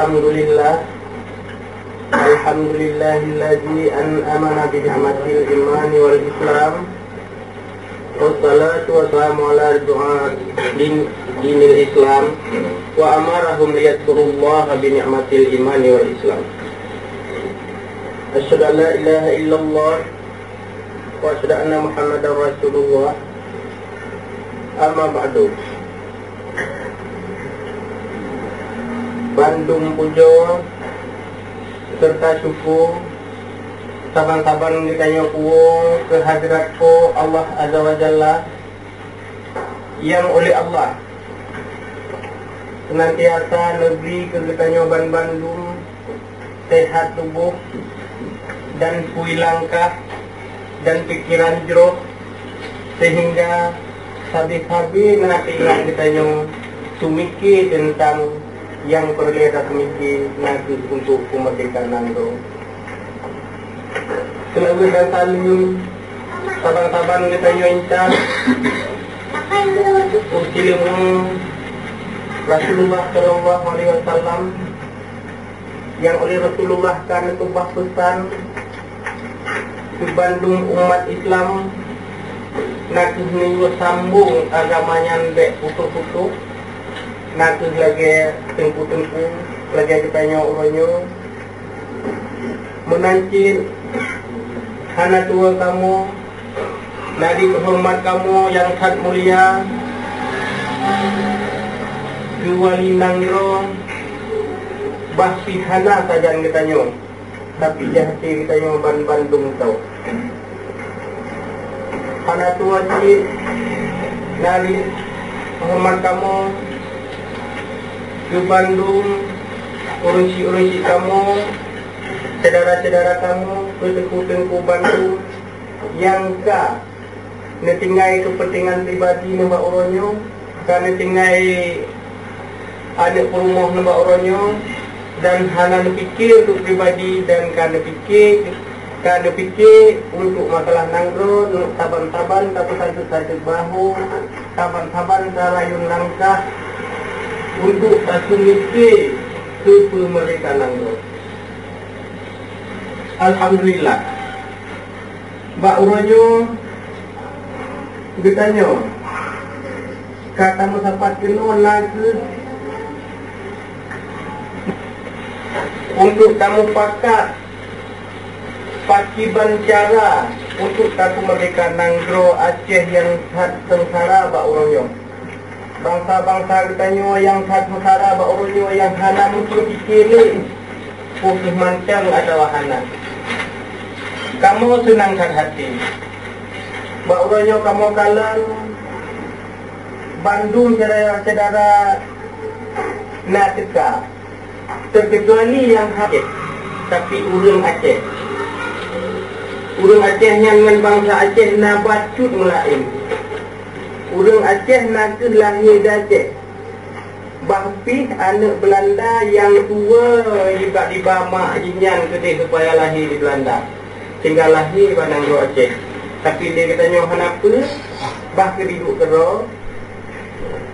Alhamdulillah. Alhamdulillahilladzi an'amana bi ni'matil imani wal islam. Wassalatu wassalamu ala dinil islam wa amarahum liyadkurullaha bi ni'matil imani wal islam. Asyhadu an la ilaha illallah wa asyhadu anna Muhammadar Rasulullah. Amma ba'du. Bandung pujo serta syukur saban-saban ditanya kuwo kehadratku Allah Azza wa Jalla, yang oleh Allah senantiasa negeri kegetanya Bandung sehat tubuh dan kui langkah dan pikiran jeruk, sehingga sabi-sabi nanti yang ditanya sumiki tentang yang perlu kita semiki nanti untuk kemerdekaan Nando. Selalu dan salim saban-saban kita nyoincan usilmu Rasulullah Sallallahu Alaihi Wasallam, yang oleh Rasulullah kan itu pesan di Bandung umat Islam nak ni sambung agamanya ndek putus-putus, nak lagi tengku-tengku lagi ditanya orangnya menancin hana tua kamu nadi kehormat kamu yang sangat mulia Wali Nangro bahsi hana saja ditanya, tapi jahti ditanya Bandung tau hana tua si nadi kehormat kamu ke Bandung, urusi kamu, saudara-saudara kamu, tengku Bandung, yang ka netinggai kepentingan pribadi nembak oronyo, ka netinggai anak perumah nembak oronyo, dan hana nepikir untuk pribadi dan ka nepikir untuk masalah Nangro, untuk taban-taban, tapi satu bahu, taban-taban karayun langkah, untuk asumisi ke kemerdekaan Nangro. Alhamdulillah. Mbak Uronyo ditanya, kata musapat kena lagi untuk kamu pakai cara untuk satu kemerdekaan Nangro Aceh yang sangat sengsara Mbak Uronyo. Bangsa-bangsa ditanya yang sangat sengsara Mbak Uronyo, yang hana mungkin fikir ni putih mancang adalah hana. Kamu senangkan hati Mbak Uronyo, kamu kalang Bandung saudara-saudara nak teka terkecuali yang Aceh, tapi urang Aceh yang dengan bangsa Aceh nak bacut melain. Urang Aceh nak ke lahir Aceh. Bahpi anak Belanda yang tua juga di Bama jinyan kedai supaya lahir di Belanda, sehingga lahir pada Nangro Aceh. Tapi dia katanya kenapa bah keduduk kero.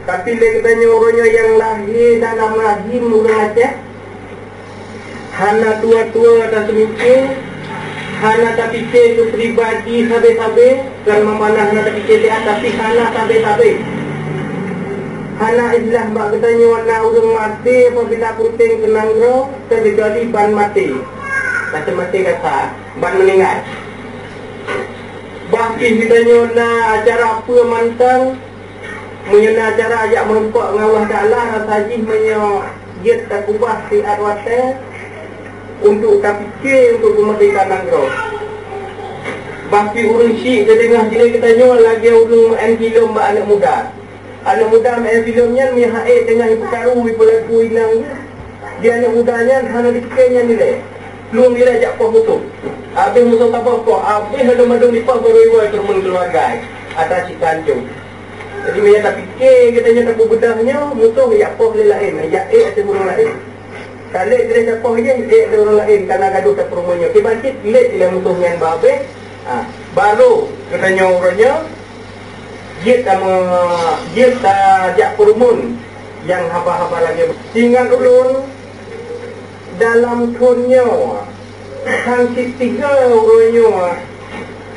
Tapi dia katanya orangnya yang lahir dalam rahim urang Aceh, hana tua-tua dan semikir, hana tak fikir ke pribadi sabe-sabe, kan memanah hana tak fikir dia, tapi hana sabe-sabe. Hana istilah mbak katanya warna urang mati apabila puting ke Nangro, terjadi ban mati. Kata mati kata, ban meninggal. Bahkan katanya na acara apa mantang, menyana acara ajak merempak ngawah daklah rasajih menyogit tak kubah si arwate untuk tak fikir untuk kemerdekaan Nangro. Bahkan urang syik terdengar sini katanya lagi urang main filem mbak anak muda. Anak muda main filmnya ni haid dengan perkaru pelaku inangnya. Dia anak mudanya hana dikiranya nilai. Belum dia ajak poh musuh. Habis musuh tak apa-apa. Habis ada madung di poh baru-baru termen keluarga. Atas si kancung. Jadi dia tak fikir katanya tak bedahnya musuh ajak poh lain. Ajak ada orang lain. Kalau dia ajak poh je ada orang lain karena gaduh tak perumunya. Kebangkit lihat dia musuhnya babe. Baru katanya orangnya dia tak ajak perumun yang haba-haba lagi. Tinggal ulun dalam tunyo sang tiga uronyo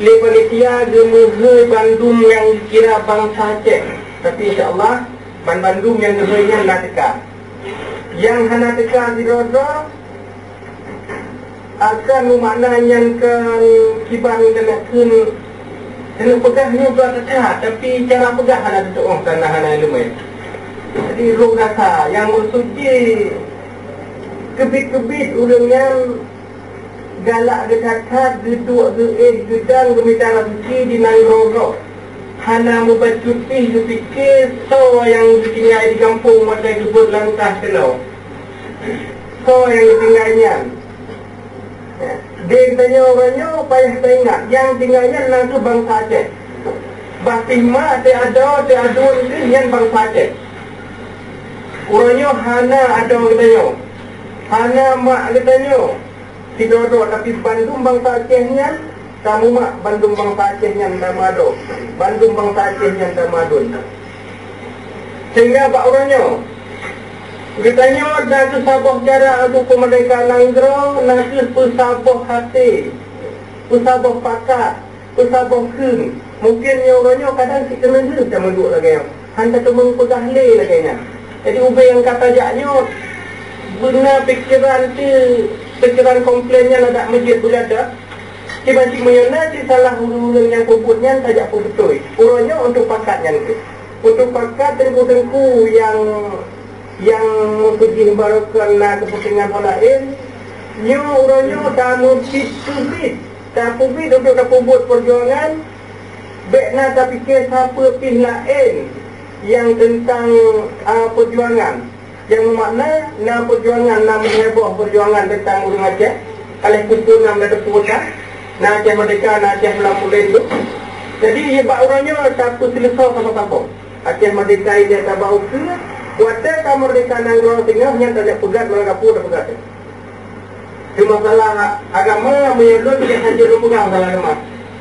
le panitia gemuhe Bandung yang dikira bangsa Aceh, tapi insyaAllah Bandung yang gemuhnya nak teka. Yang hana teka di roda akan memaknanya kan kibang kena pegahnya buat tetap, tapi cara pegah hana tutup orang tanah hana lumayan. Jadi roh rasa yang bersuci kebit-kebit ulangnya galak dekat geduk gedang gemitara suci di nangroro hana membacutih dipikir so yang ditinggal di kampung macam gebut langkah telau so yang ditinggalnya dia tanya orangnya payah tengok yang tinggalnya nanti bangsa Aceh Bahtimah ada ini yang bangsa Aceh orangnya hana ada katanya hana mak katanya Tidodok tapi Bandung bangsa Acehnya kamu mak Bandung bangsa Acehnya Damado Bandung bangsa Acehnya Damadun sehingga pak orangnya katanya nak sabah cara untuk kemerdekaan Nanggro nak pesabah hati pesabah pakat pesabah kun mungkin orangnya kadang kita menurut macam duduk lagi hantar teman pegah le lagi jadi ubah yang kata jaknya benar pikiran komplainnya ada masjid berada cik-cik mayona cik salah hurung yang puputnya tajak pun betul urangnya untuk pakatnya untuk pakat tengku-tengku yang pergi barukan kepentingan orang lain nyo urangnya tamu pit tak pubit untuk puput perjuangan bekna tak fikir siapa pih lain yang tentang perjuangan yang bermakna nak perjuangan nak mengheboh perjuangan tentang urang Aceh oleh kumpul nam ada pusat nak Aceh merdeka nak Aceh mula-mula itu jadi ia bak orangnya tak selesai apa-apa Aceh merdeka ini tak bau ke kuatnya tak merdeka Nanggro tinggal yang tak ada pegat mereka pun ada pegat itu masalah agama menyelur tidak saja lu pegang masalah agama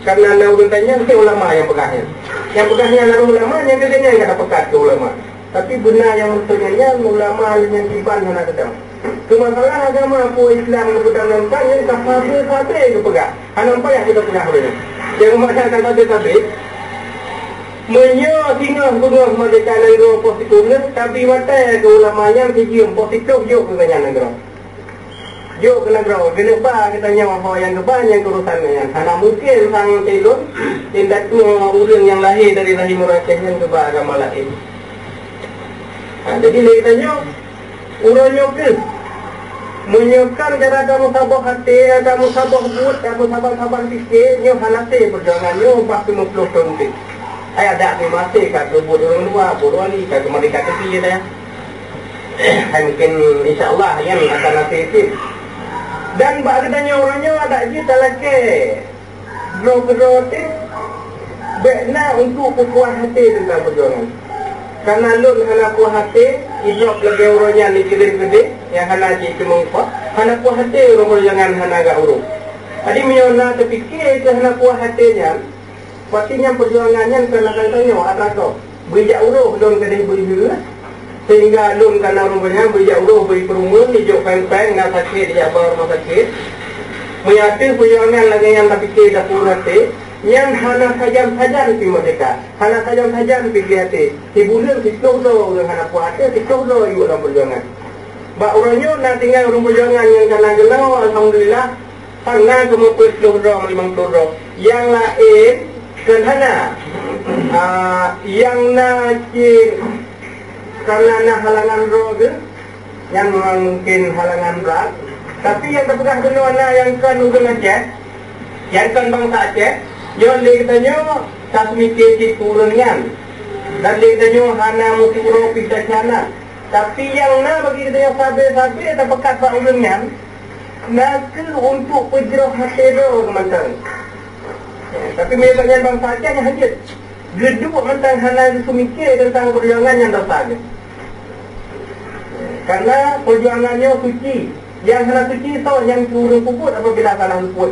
karena nak tanya mesti ulama yang pegahnya lalu ulama yang kedanya yang kata pegat ke ulama. Tapi benar yang maksudnya ulama yang kiban yang ada. Kemasalah agama apa Islam kepada nampak yang sahabat itu pegang. Nampak yang kita pegang olehnya. Yang masyarakat tapi menyo tinggal guna merdeka negara positif tapi mata ke ulamanya diam positif yuk ke negara. Yuk ke negara. Kenapa katanya bahawa yang keban yang urusannya. Karena mungkin sang telon tindak orang yang lahir dari rahim Aceh yang kebal agama lain. Jadi dia tanya urangnya ke menyiapkan cara kamu sabah hati kamu sabah buat kamu sabar fikir nyo hanate perjuangan nyo 40 tahun tu ada masih kat buat orang luar bodoh ni kat mereka tepi ya mungkin insyaAllah yang akan nasib dan bak tanya orangnya ada je talake bro-bro bekna untuk puas hati tentang perjuangan. Karena lun hana puas hati, idrok lagi urutnya ni kirim gede, yang hana je cuma upah, hana puas hati urut jangan hana agak urut. Tadi menyona terfikir ke hana puas hatinya, pastinya perjuangannya kena tanya ada kau. Bijak urut lun kedai beri sehingga lun karena rumahnya bijak urut beri perumahan, hijau peng-peng, nak sakit dia bawa rumah sakit. Menyatu perjuangan lagi yang terfikir dah puas hati. Yang hana sajam-sajam di merdeka hana sajam-sajam di hati di bulan di keluar orang hana puasa di keluar juga dalam perjuangan bak orangnya nak tinggal orang perjuangan yang kena gelau alhamdulillah sana kemupus keluar 50 yang lain kan hana yang nak karena nak halangan roh yang mungkin halangan berat tapi yang terpegang gelau yang kan ujung Aceh yang kan bangsa Aceh yang dia katanya tak mikir kurangnya dan dia katanya hana mesti urut pisah sana tapi yang nak bagi kita yang sabar-sabar tak pekat pak ulangnya nak untuk penjerah hati dia teman-teman tapi memangnya bangsa Aceh yang hajat geduk tentang hana itu mikir tentang perjuangan yang dasar karena perjuangannya suci yang hana suci tahu yang turun puput apabila salah puput